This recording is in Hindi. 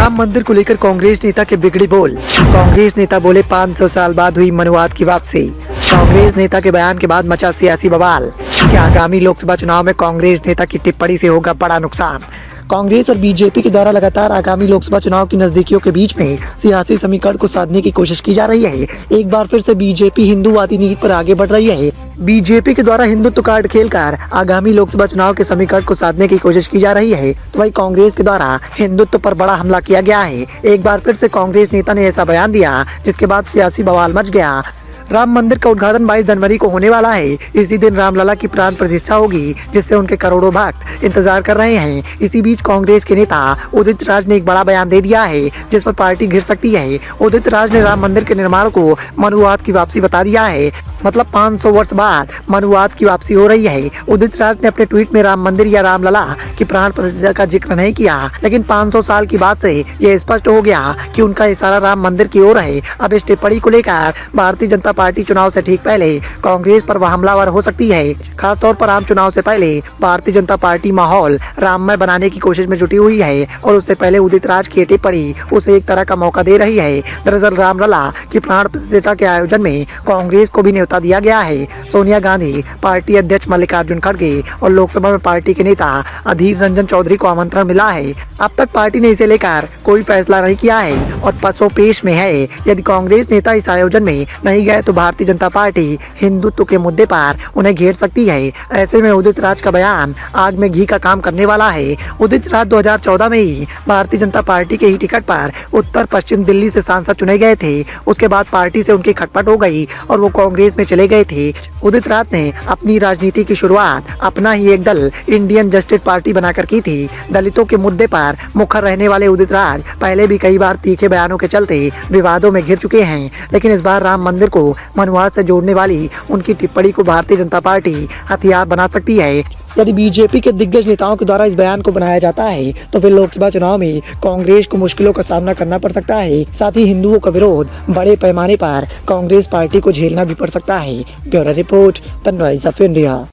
राम मंदिर को लेकर कांग्रेस नेता के बिगड़ी बोल। कांग्रेस नेता बोले 500 साल बाद हुई मनुवाद की वापसी। कांग्रेस नेता के बयान के बाद मचा सियासी बवाल। क्या आगामी लोकसभा चुनाव में कांग्रेस नेता की टिप्पणी से होगा बड़ा नुकसान? कांग्रेस और बीजेपी के द्वारा लगातार आगामी लोकसभा चुनाव की नजदीकियों के बीच में सियासी समीकरण को साधने की कोशिश की जा रही है। एक बार फिर से बीजेपी हिंदूवादी नीति पर आगे बढ़ रही है। बीजेपी के द्वारा हिंदुत्व कार्ड खेलकर आगामी लोकसभा चुनाव के समीकरण को साधने की कोशिश की जा रही है, तो वही कांग्रेस के द्वारा हिंदुत्व पर बड़ा हमला किया गया है। एक बार फिर से कांग्रेस नेता ने ऐसा बयान दिया जिसके बाद सियासी बवाल मच गया। राम मंदिर का उद्घाटन 22 जनवरी को होने वाला है। इसी दिन रामलला की प्राण प्रतिष्ठा होगी, जिससे उनके करोड़ों भक्त इंतजार कर रहे हैं। इसी बीच कांग्रेस के नेता उदित राज ने एक बड़ा बयान दे दिया है जिस पर पार्टी घिर सकती है। उदित राज ने राम मंदिर के निर्माण को मनुवाद की वापसी बता दिया है, मतलब 500 वर्ष बाद मनुवाद की वापसी हो रही है। उदित राज ने अपने ट्वीट में राम मंदिर या रामलला की प्राण प्रतिष्ठा का जिक्र नहीं किया, लेकिन 500 साल की बात से यह स्पष्ट हो गया कि उनका इशारा राम मंदिर की ओर है। अब इस टिप्पणी को लेकर भारतीय जनता पार्टी चुनाव से ठीक पहले कांग्रेस पर हमलावर हो सकती है। खासतौर पर आम चुनाव से पहले भारतीय जनता पार्टी माहौल राममय बनाने की कोशिश में जुटी हुई है और उससे पहले उदित राज की टिप्पणी उसे एक तरह का मौका दे रही है। दरअसल रामलला की प्राण प्रतिष्ठा के आयोजन में कांग्रेस को भी न्योता दिया गया है। सोनिया गांधी, पार्टी अध्यक्ष मल्लिकार्जुन खड़गे और लोकसभा में पार्टी के नेता अधीर रंजन चौधरी को आमंत्रण मिला है। अब तक पार्टी ने इसे लेकर कोई फैसला नहीं किया है और पसोपेश में है। यदि कांग्रेस नेता इस आयोजन में नहीं गए तो भारतीय जनता पार्टी हिंदुत्व के मुद्दे पर उन्हें घेर सकती है। ऐसे में उदित राज का बयान आग में घी का काम करने वाला है। उदित राज 2014 में ही भारतीय जनता पार्टी के ही टिकट पर उत्तर पश्चिम दिल्ली से सांसद चुने गए थे। उसके बाद पार्टी से उनकी खटपट हो गई और वो कांग्रेस में चले गए थे। उदित राज ने अपनी राजनीति की शुरुआत अपना ही एक दल इंडियन जस्टिस पार्टी बनाकर की थी। दलितों के मुद्दे पर मुखर रहने वाले उदित राज पहले भी कई बार तीखे बयानों के चलते विवादों में घिर चुके हैं, लेकिन इस बार राम मंदिर को मनुवाद से जोड़ने वाली उनकी टिप्पणी को भारतीय जनता पार्टी हथियार बना सकती है। यदि बीजेपी के दिग्गज नेताओं के द्वारा इस बयान को बनाया जाता है तो फिर लोकसभा चुनाव में कांग्रेस को मुश्किलों का सामना करना पड़ सकता है। साथ ही हिंदुओं का विरोध बड़े पैमाने पर कांग्रेस पार्टी को झेलना भी पड़ सकता है। Bureau report, the voice of India.